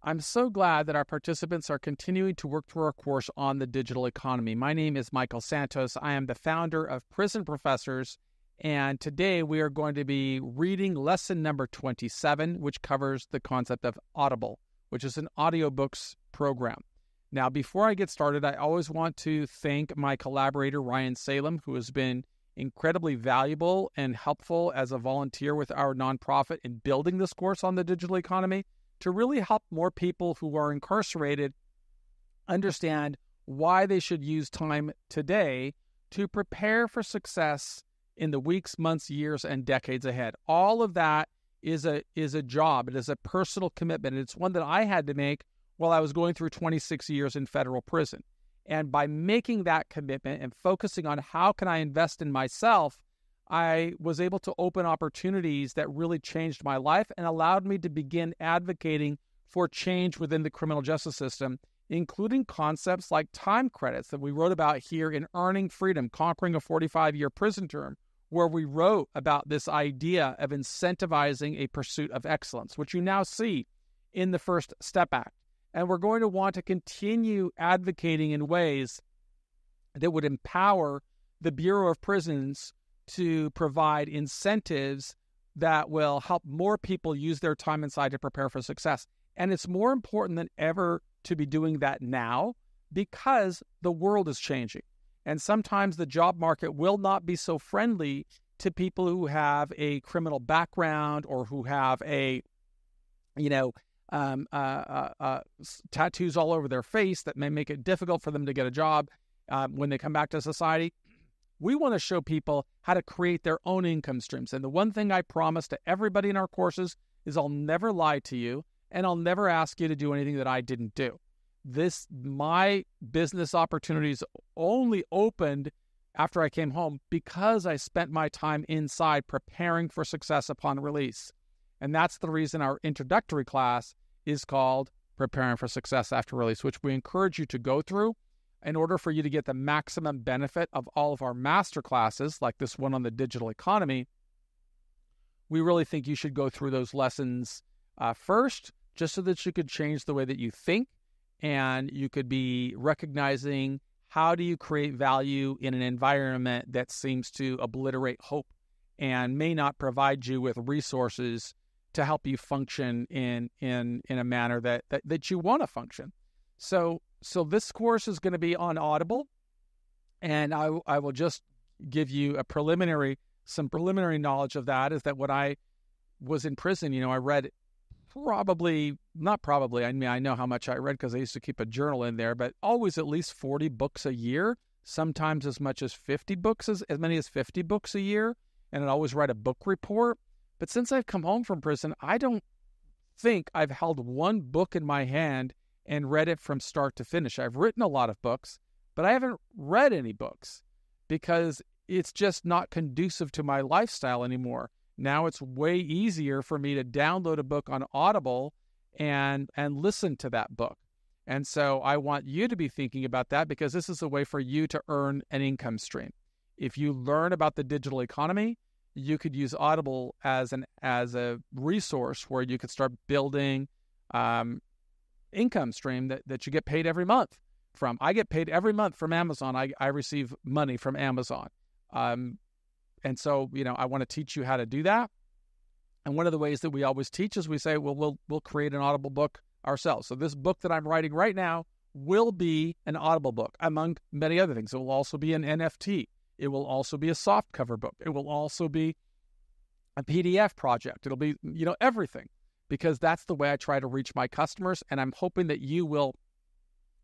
I'm so glad that our participants are continuing to work through our course on the digital economy. My name is Michael Santos. I am the founder of Prison Professors, and today we are going to be reading lesson number 27, which covers the concept of Audible, which is an audiobooks program. Now, before I get started, I always want to thank my collaborator, Ryan Salem, who has been incredibly valuable and helpful as a volunteer with our nonprofit in building this course on the digital economy, to really help more people who are incarcerated understand why they should use time today to prepare for success in the weeks, months, years, and decades ahead. All of that is a job. It is a personal commitment. It's one that I had to make while I was going through 26 years in federal prison. And by making that commitment and focusing on how can I invest in myself, I was able to open opportunities that really changed my life and allowed me to begin advocating for change within the criminal justice system, including concepts like time credits that we wrote about here in Earning Freedom, Conquering a 45-Year Prison Term, where we wrote about this idea of incentivizing a pursuit of excellence, which you now see in the First Step Act. And we're going to want to continue advocating in ways that would empower the Bureau of Prisons to provide incentives that will help more people use their time inside to prepare for success. And it's more important than ever to be doing that now because the world is changing. And sometimes the job market will not be so friendly to people who have a criminal background or who have tattoos all over their face that may make it difficult for them to get a job when they come back to society. We want to show people how to create their own income streams. And the one thing I promise to everybody in our courses is I'll never lie to you, and I'll never ask you to do anything that I didn't do. My business opportunities only opened after I came home because I spent my time inside preparing for success upon release. And that's the reason our introductory class is called Preparing for Success After Release, which we encourage you to go through in order for you to get the maximum benefit of all of our master classes, like this one on the digital economy. We really think you should go through those lessons first, just so that you could change the way that you think and you could be recognizing how do you create value in an environment that seems to obliterate hope and may not provide you with resources to help you function in a manner that you want to function. So this course is going to be on Audible, and I will just give you some preliminary knowledge of that. Is that when I was in prison, I read I know how much I read because I used to keep a journal in there, but always at least 40 books a year, sometimes as much as 50 books, as many as 50 books a year, and I'd always write a book report. But since I've come home from prison, I don't think I've held one book in my hand and read it from start to finish. I've written a lot of books, but I haven't read any books because it's just not conducive to my lifestyle anymore. Now it's way easier for me to download a book on Audible and listen to that book. And so I want you to be thinking about that because this is a way for you to earn an income stream. If you learn about the digital economy, you could use Audible as a resource where you could start building income stream that you get paid every month from. I get paid every month from Amazon. I receive money from Amazon. And so, I want to teach you how to do that. And one of the ways that we always teach is we say, well, we'll create an Audible book ourselves. So this book that I'm writing right now will be an Audible book, among many other things. It will also be an NFT. It will also be a soft cover book. It will also be a PDF project. It'll be, everything, because that's the way I try to reach my customers. And I'm hoping that you will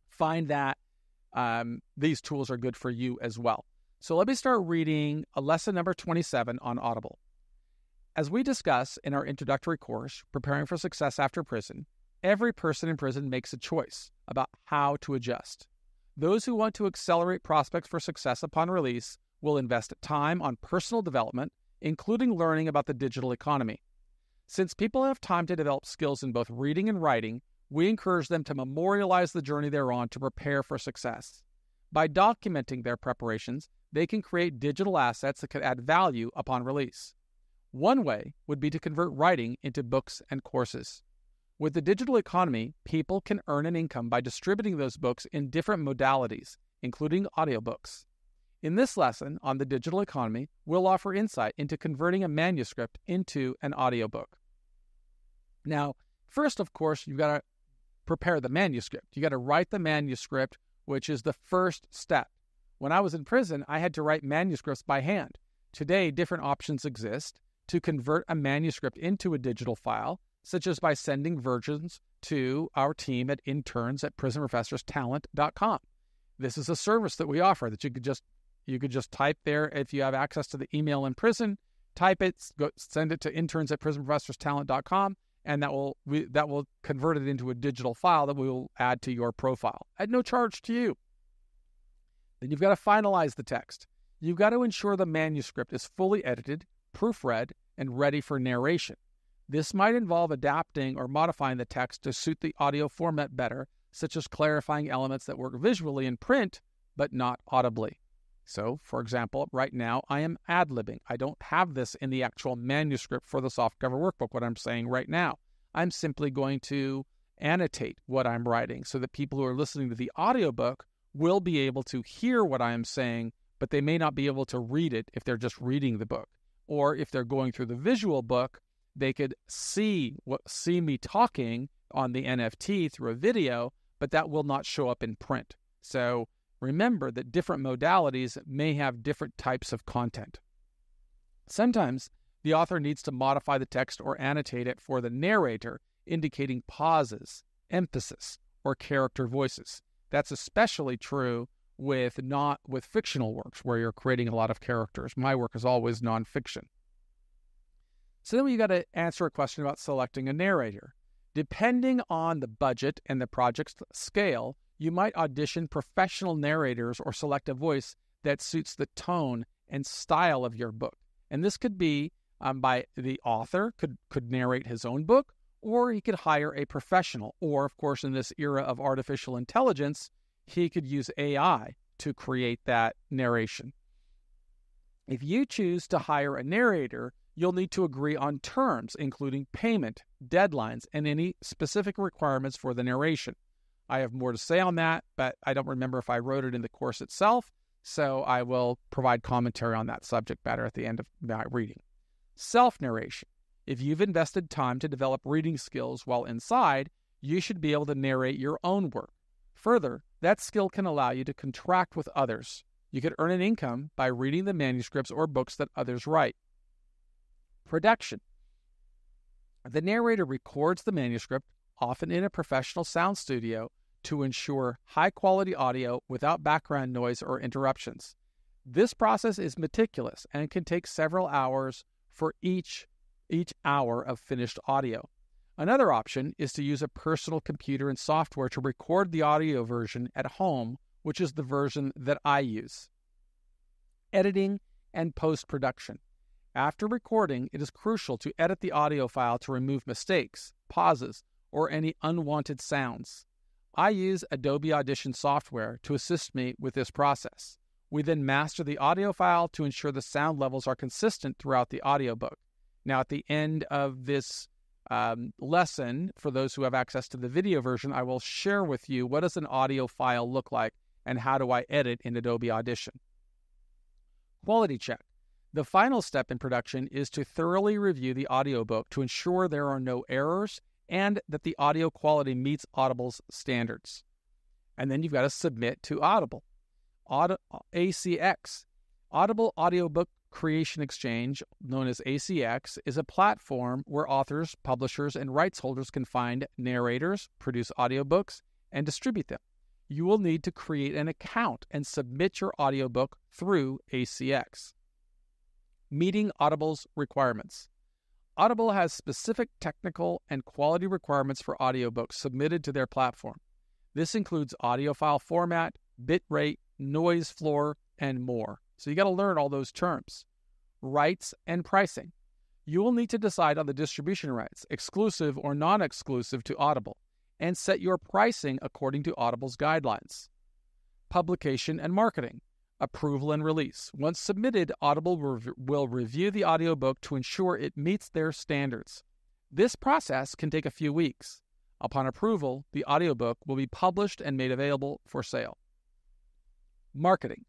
find that these tools are good for you as well. So let me start reading lesson number 27 on Audible. As we discuss in our introductory course, Preparing for Success After Prison, every person in prison makes a choice about how to adjust. Those who want to accelerate prospects for success upon release will invest time on personal development, including learning about the digital economy. Since people have time to develop skills in both reading and writing, we encourage them to memorialize the journey they're on to prepare for success. By documenting their preparations, they can create digital assets that could add value upon release. One way would be to convert writing into books and courses. With the digital economy, people can earn an income by distributing those books in different modalities, including audiobooks. In this lesson on the digital economy, we'll offer insight into converting a manuscript into an audiobook. Now, first, of course, you've got to prepare the manuscript. You got to write the manuscript, which is the first step. When I was in prison, I had to write manuscripts by hand. Today, different options exist to convert a manuscript into a digital file, such as by sending versions to our team at interns@prisonprofessorstalent.com. This is a service that we offer that you could just type there if you have access to the email in prison, type it, send it to interns@prisonprofessorstalent.com, and that will convert it into a digital file that we will add to your profile at no charge to you. Then you've got to finalize the text. You've got to ensure the manuscript is fully edited, proofread, and ready for narration. This might involve adapting or modifying the text to suit the audio format better, such as clarifying elements that work visually in print, but not audibly. So, for example, right now I am ad-libbing. I don't have this in the actual manuscript for the softcover workbook, what I'm saying right now. I'm simply going to annotate what I'm writing so that people who are listening to the audiobook will be able to hear what I am saying, but they may not be able to read it if they're just reading the book. Or if they're going through the visual book, they could see me talking on the NFT through a video, but that will not show up in print. So remember that different modalities may have different types of content. Sometimes the author needs to modify the text or annotate it for the narrator, indicating pauses, emphasis, or character voices. That's especially true with fictional works where you're creating a lot of characters. My work is always nonfiction. So then you got to answer a question about selecting a narrator. Depending on the budget and the project's scale, you might audition professional narrators or select a voice that suits the tone and style of your book. And this could be by the author could narrate his own book, or he could hire a professional. Or, of course, in this era of artificial intelligence, he could use AI to create that narration. If you choose to hire a narrator, you'll need to agree on terms, including payment, deadlines, and any specific requirements for the narration. I have more to say on that, but I don't remember if I wrote it in the course itself, so I will provide commentary on that subject matter at the end of my reading. Self-narration. If you've invested time to develop reading skills while inside, you should be able to narrate your own work. Further, that skill can allow you to contract with others. You could earn an income by reading the manuscripts or books that others write. Production. The narrator records the manuscript, often in a professional sound studio, to ensure high-quality audio without background noise or interruptions. This process is meticulous and can take several hours for each hour of finished audio. Another option is to use a personal computer and software to record the audio version at home, which is the version that I use. Editing and post-production. After recording, it is crucial to edit the audio file to remove mistakes, pauses, or any unwanted sounds. I use Adobe Audition software to assist me with this process. We then master the audio file to ensure the sound levels are consistent throughout the audiobook. Now, at the end of this lesson, for those who have access to the video version, I will share with you what does an audio file look like and how do I edit in Adobe Audition. Quality check. The final step in production is to thoroughly review the audiobook to ensure there are no errors and that the audio quality meets Audible's standards. And then you've got to submit to Audible. ACX, Audible Audiobook Creation Exchange, known as ACX, is a platform where authors, publishers, and rights holders can find narrators, produce audiobooks, and distribute them. You will need to create an account and submit your audiobook through ACX. Meeting Audible's requirements. Audible has specific technical and quality requirements for audiobooks submitted to their platform. This includes audio file format, bitrate, noise floor, and more. So you got to learn all those terms. Rights and pricing. You will need to decide on the distribution rights, exclusive or non-exclusive to Audible, and set your pricing according to Audible's guidelines. Publication and marketing. Approval and release. Once submitted, Audible will review the audiobook to ensure it meets their standards. This process can take a few weeks. Upon approval, the audiobook will be published and made available for sale. Marketing.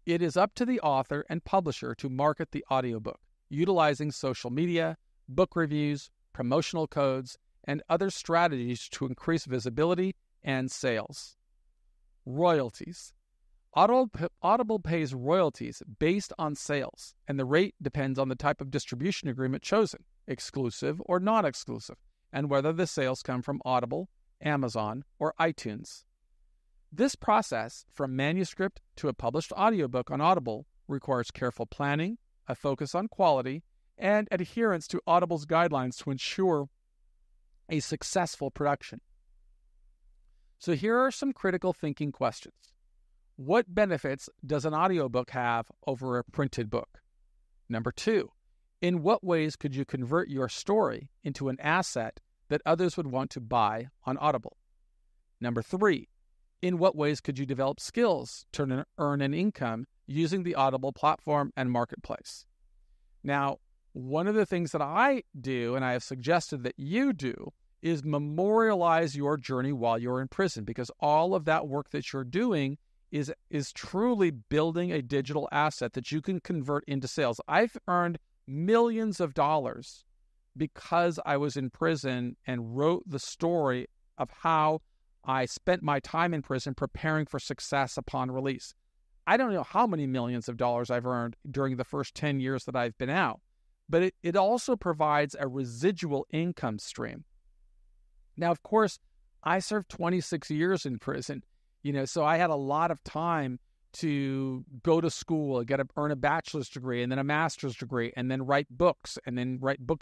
It is up to the author and publisher to market the audiobook, utilizing social media, book reviews, promotional codes, and other strategies to increase visibility and sales. Royalties. Audible pays royalties based on sales, and the rate depends on the type of distribution agreement chosen, exclusive or non-exclusive, and whether the sales come from Audible, Amazon, or iTunes. This process, from manuscript to a published audiobook on Audible, requires careful planning, a focus on quality, and adherence to Audible's guidelines to ensure a successful production. So here are some critical thinking questions. What benefits does an audiobook have over a printed book? Number 2, in what ways could you convert your story into an asset that others would want to buy on Audible? Number 3, in what ways could you develop skills to earn an income using the Audible platform and marketplace? Now, one of the things that I do, and I have suggested that you do, is memorialize your journey while you're in prison, because all of that work that you're doing is truly building a digital asset that you can convert into sales. I've earned millions of dollars because I was in prison and wrote the story of how I spent my time in prison preparing for success upon release. I don't know how many millions of dollars I've earned during the first 10 years that I've been out, but it also provides a residual income stream. Now, of course, I served 26 years in prison, so I had a lot of time to go to school, earn a bachelor's degree and then a master's degree, and then write books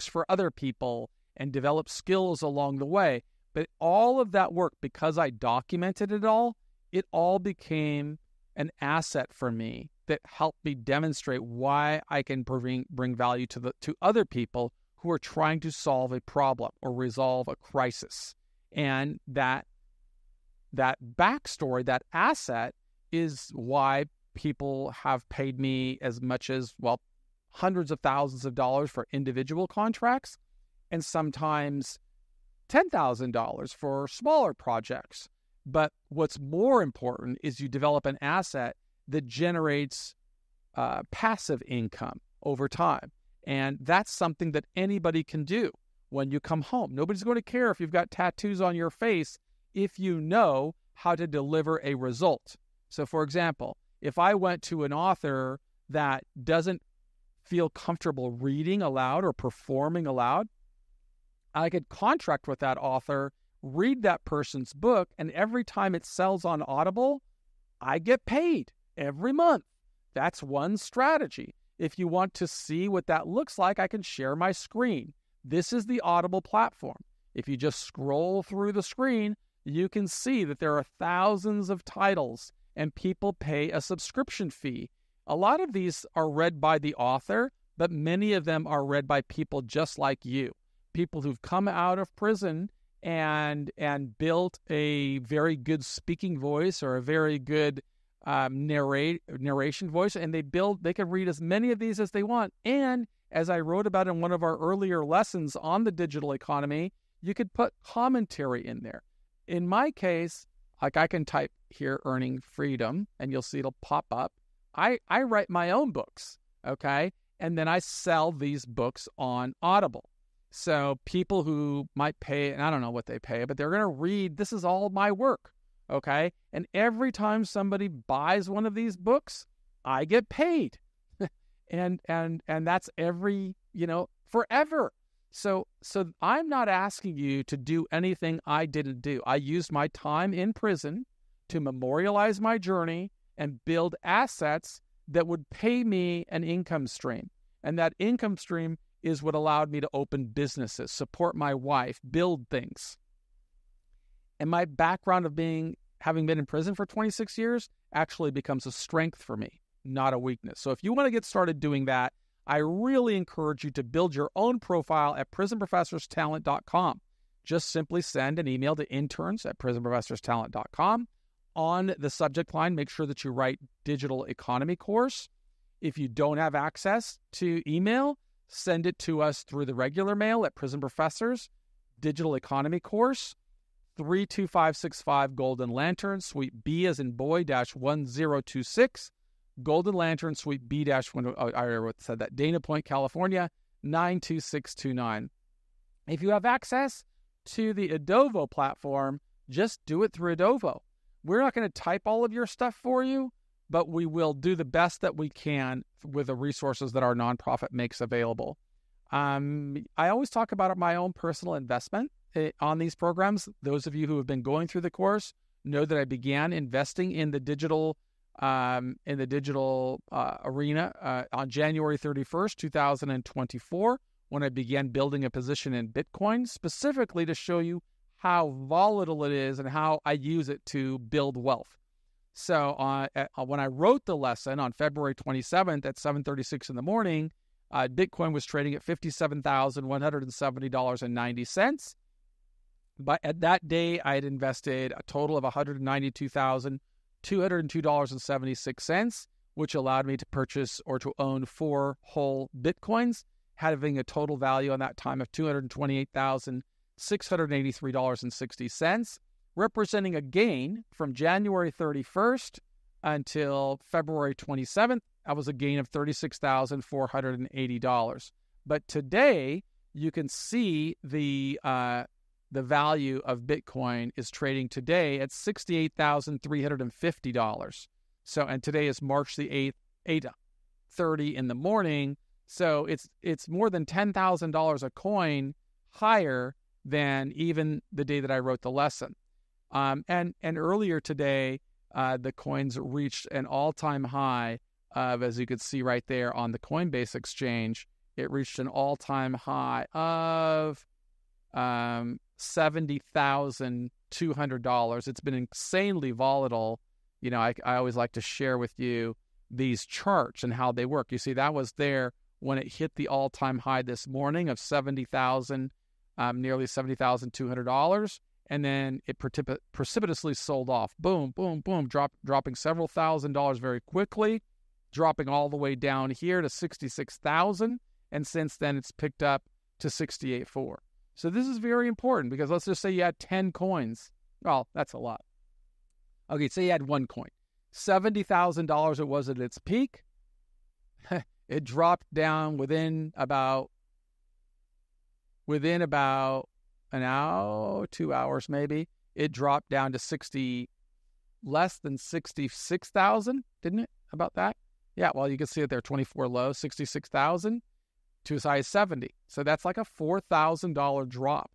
for other people and develop skills along the way. But all of that work, because I documented it all became an asset for me that helped me demonstrate why I can bring value to other people who are trying to solve a problem or resolve a crisis. And that backstory, that asset, is why people have paid me as much as, hundreds of thousands of dollars for individual contracts, and sometimes $10,000 for smaller projects. But what's more important is you develop an asset that generates passive income over time. And that's something that anybody can do when you come home. Nobody's going to care if you've got tattoos on your face if you know how to deliver a result. So, for example, if I went to an author that doesn't feel comfortable reading aloud or performing aloud, I could contract with that author, read that person's book, and every time it sells on Audible, I get paid every month. That's one strategy. If you want to see what that looks like, I can share my screen. This is the Audible platform. If you just scroll through the screen, you can see that there are thousands of titles and people pay a subscription fee. A lot of these are read by the author, but many of them are read by people just like you, people who've come out of prison and built a very good speaking voice or a very good narration voice, and they can read as many of these as they want. And as I wrote about in one of our earlier lessons on the digital economy, you could put commentary in there. In my case, like I can type here, earning freedom, and you'll see it'll pop up. I write my own books, okay? And then I sell these books on Audible. So people who might pay, and I don't know what they pay, but they're going to read, this is all my work, okay? And every time somebody buys one of these books, I get paid. and that's forever. So I'm not asking you to do anything I didn't do. I used my time in prison to memorialize my journey and build assets that would pay me an income stream. And that income stream is what allowed me to open businesses, support my wife, build things. And my background of having been in prison for 26 years actually becomes a strength for me, not a weakness. So if you want to get started doing that, I really encourage you to build your own profile at prisonprofessorstalent.com. Just simply send an email to interns@prisonprofessorstalent.com. On the subject line, make sure that you write digital economy course. If you don't have access to email, send it to us through the regular mail at Prison Professors, digital economy course. 32565 Golden Lantern, Suite B as in boy, -1026. Golden Lantern, Suite B-1, I already said that, Dana Point, California, 92629. If you have access to the Audible platform, just do it through Audible. We're not going to type all of your stuff for you, but we will do the best that we can with the resources that our nonprofit makes available. I always talk about my own personal investment on these programs. Those of you who have been going through the course know that I began investing in the digital arena on January 31st, 2024, when I began building a position in Bitcoin, specifically to show you how volatile it is and how I use it to build wealth. So when I wrote the lesson on February 27th at 7:36 in the morning, Bitcoin was trading at $57,170.90. But at that day, I had invested a total of $192,202.76, which allowed me to purchase or to own 4 whole Bitcoins, having a total value on that time of $228,683.60, representing a gain from January 31st until February 27th. That was a gain of $36,480. But today, you can see the value of Bitcoin is trading today at $68,350. So, and today is March the 8th, 8:30 in the morning. So it's more than $10,000 a coin higher than even the day that I wrote the lesson. And earlier today, the coins reached an all-time high of, as you can see right there on the Coinbase exchange, it reached an all-time high of $70,200. It's been insanely volatile. You know, I always like to share with you these charts and how they work. You see, that was there when it hit the all-time high this morning of nearly $70,200. And then it precipitously sold off. Boom, boom, boom, dropping several $1,000s very quickly, dropping all the way down here to $66,000. And since then, it's picked up to $68,400. So this is very important because let's just say you had 10 coins. Well, that's a lot. Okay, say you had 1 coin. $70,000 it was at its peak. It dropped down within about an hour, 2 hours maybe. It dropped down to less than 66,000, didn't it? About that? Yeah, well, you can see it there, 24 low, 66,000 to as high as 70. So that's like a $4,000 drop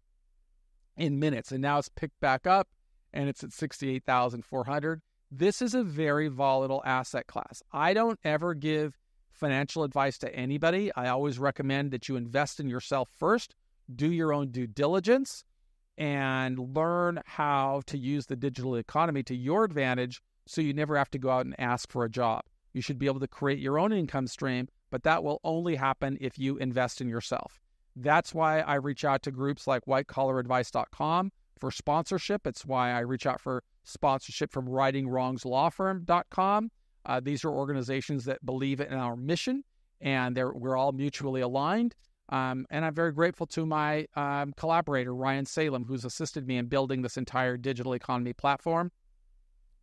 in minutes. And now it's picked back up and it's at 68,400. This is a very volatile asset class. I don't ever give financial advice to anybody. I always recommend that you invest in yourself first, do your own due diligence, and learn how to use the digital economy to your advantage so you never have to go out and ask for a job. You should be able to create your own income stream, but that will only happen if you invest in yourself. That's why I reach out to groups like whitecollaradvice.com for sponsorship. It's why I reach out for sponsorship from rightingwrongslawfirm.com. These are organizations that believe in our mission, and we're all mutually aligned. And I'm very grateful to my collaborator, Ryan Salem, who's assisted me in building this entire digital economy platform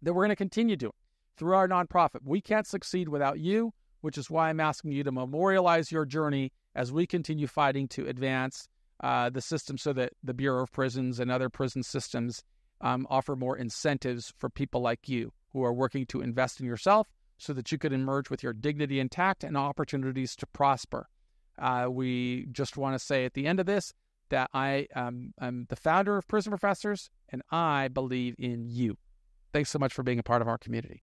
that we're going to continue doing through our nonprofit. We can't succeed without you, which is why I'm asking you to memorialize your journey as we continue fighting to advance the system so that the Bureau of Prisons and other prison systems offer more incentives for people like you who are working to invest in yourself so that you could emerge with your dignity intact and opportunities to prosper. We just want to say at the end of this that I am the founder of Prison Professors, and I believe in you. Thanks so much for being a part of our community.